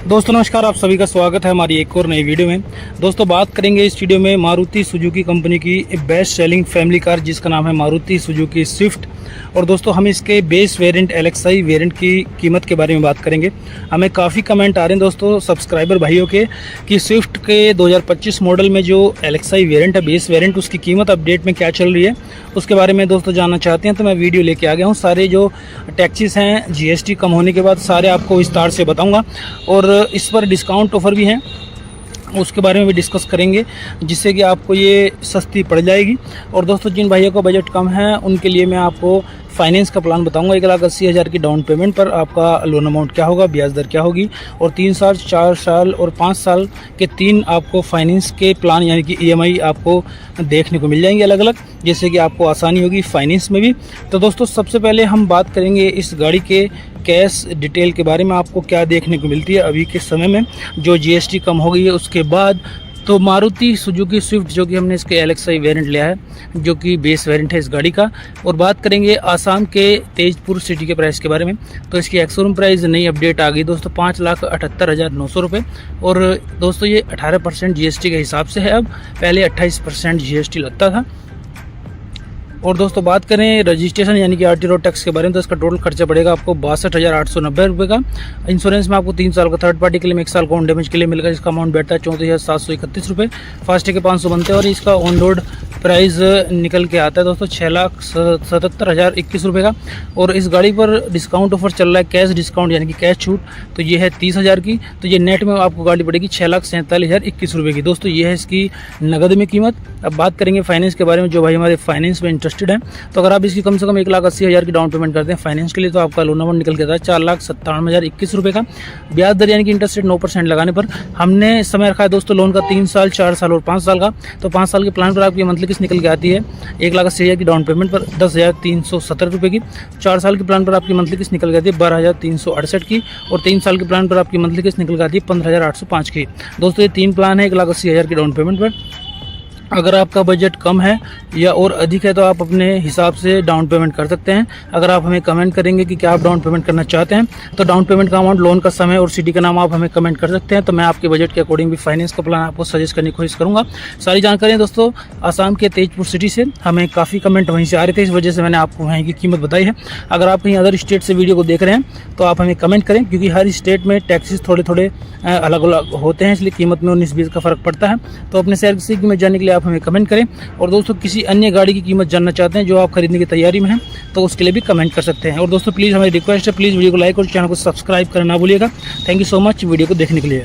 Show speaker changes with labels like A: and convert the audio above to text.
A: दोस्तों नमस्कार, आप सभी का स्वागत है हमारी एक और नई वीडियो में। दोस्तों बात करेंगे इस वीडियो में मारुति सुजुकी कंपनी की बेस्ट सेलिंग फैमिली कार जिसका नाम है मारुति सुजुकी स्विफ्ट। और दोस्तों हम इसके बेस वेरिएंट LXi वेरिएंट की कीमत के बारे में बात करेंगे। हमें काफ़ी कमेंट आ रहे हैं दोस्तों सब्सक्राइबर भाइयों के कि स्विफ्ट के 2025 मॉडल में जो LXi वेरिएंट है बेस वेरिएंट उसकी कीमत अपडेट में क्या चल रही है उसके बारे में दोस्तों जानना चाहते हैं। तो मैं वीडियो लेके आ गया हूँ। सारे जो टैक्सेस हैं GST कम होने के बाद सारे आपको विस्तार से बताऊँगा और इस पर डिस्काउंट ऑफ़र भी हैं उसके बारे में भी डिस्कस करेंगे जिससे कि आपको ये सस्ती पड़ जाएगी। और दोस्तों जिन भाइयों का बजट कम है उनके लिए मैं आपको फाइनेंस का प्लान बताऊंगा। 1,80,000 की डाउन पेमेंट पर आपका लोन अमाउंट क्या होगा, ब्याज दर क्या होगी और 3 साल 4 साल और 5 साल के 3 आपको फाइनेंस के प्लान यानी कि EMI आपको देखने को मिल जाएंगे अलग अलग, जिससे कि आपको आसानी होगी फाइनेंस में भी। तो दोस्तों सबसे पहले हम बात करेंगे इस गाड़ी के कैश डिटेल के बारे में, आपको क्या देखने को मिलती है अभी के समय में जो GST कम हो गई है उसके बाद। तो मारुति सुजुकी स्विफ्ट जो कि हमने इसके LXi वेरिएंट लिया है जो कि बेस वेरिएंट है इस गाड़ी का। और बात करेंगे आसाम के तेजपुर सिटी के प्राइस के बारे में। तो इसकी एक्स-शोरूम प्राइस नई अपडेट आ गई दोस्तों 5,78,900 रुपये। और दोस्तों ये 18% GST के हिसाब से है, अब पहले 28% GST लगता था। और दोस्तों बात करें रजिस्ट्रेशन यानी कि RT रोड टैक्स के बारे में तो इसका टोटल खर्चा पड़ेगा आपको 62,890 रुपये का। इंश्योरेंस में आपको 3 साल का थर्ड पार्टी के लिए 1 साल का ऑन डैमेज के लिए मिलेगा जिसका अमाउंट बैठता है 34,731 रुपये। फास्टैग के 500 बनते हैं और इसका ऑन रोड प्राइस निकल के आता है दोस्तों 6,77,021 रुपये का। और इस गाड़ी पर डिस्काउंट ऑफर चल रहा है, कैश डिस्काउंट यानी कि कैश छूट, तो ये है 30,000 की। तो ये नेट में आपको गाड़ी पड़ेगी 6,47,021 रुपये की। दोस्तों ये है इसकी नगद में कीमत। अब बात करेंगे फाइनेंस के बारे में। जो भाई हमारे फाइनेंस में इंटरेस्टेड है तो अगर आप इसकी कम से कम 1,80,000 की डाउन पेमेंट करते हैं फाइनेंस के लिए तो आपका लोन अमाउंट निकल के आता है 4,97,021 रुपये का। ब्याज दर यानी कि इंटरेस्ट रेट 9% लगाने पर हमने समय रखा है दोस्तों लोन का 3 साल 4 साल और 5 साल का। तो 5 साल के प्लान पर आपकी मंथली किस्त निकल के आती है 1,80,000 की डाउन पेमेंट पर 10,317 रुपये की। 4 साल के प्लान पर आपकी मंथली किस्त निकल के आती है 12,368 की। और 3 साल के प्लान पर आपकी मंथली किस्त निकल के आती है 15,805 की। दोस्तों ये 3 प्लान है 1,80,000 की डाउन पेमेंट पर। अगर आपका बजट कम है या और अधिक है तो आप अपने हिसाब से डाउन पेमेंट कर सकते हैं। अगर आप हमें कमेंट करेंगे कि क्या आप डाउन पेमेंट करना चाहते हैं तो डाउन पेमेंट का अमाउंट, लोन का समय और सिटी का नाम आप हमें कमेंट कर सकते हैं। तो मैं आपके बजट के अकॉर्डिंग भी फाइनेंस का प्लान आपको सजेस्ट करने की कोशिश करूँगा। सारी जानकारियाँ दोस्तों आसाम के तेजपुर सिटी से, हमें काफ़ी कमेंट वहीं से आ रहे थे, इस वजह से मैंने आपको वहीं की कीमत बताई है। अगर आप कहीं अदर स्टेट से वीडियो को देख रहे हैं तो आप हमें कमेंट करें क्योंकि हर स्टेट में टैक्सेस थोड़े थोड़े अलग अलग होते हैं, इसलिए कीमत में 19-20 का फ़र्क पड़ता है। तो अपने शहर की कीमत जानने के लिए आप हमें कमेंट करें। और दोस्तों किसी अन्य गाड़ी की कीमत जानना चाहते हैं जो आप खरीदने की तैयारी में हैं तो उसके लिए भी कमेंट कर सकते हैं। और दोस्तों प्लीज़ हमारी रिक्वेस्ट है, प्लीज़ वीडियो को लाइक और चैनल को सब्सक्राइब करना ना भूलिएगा। Thank you so much video को देखने के लिए।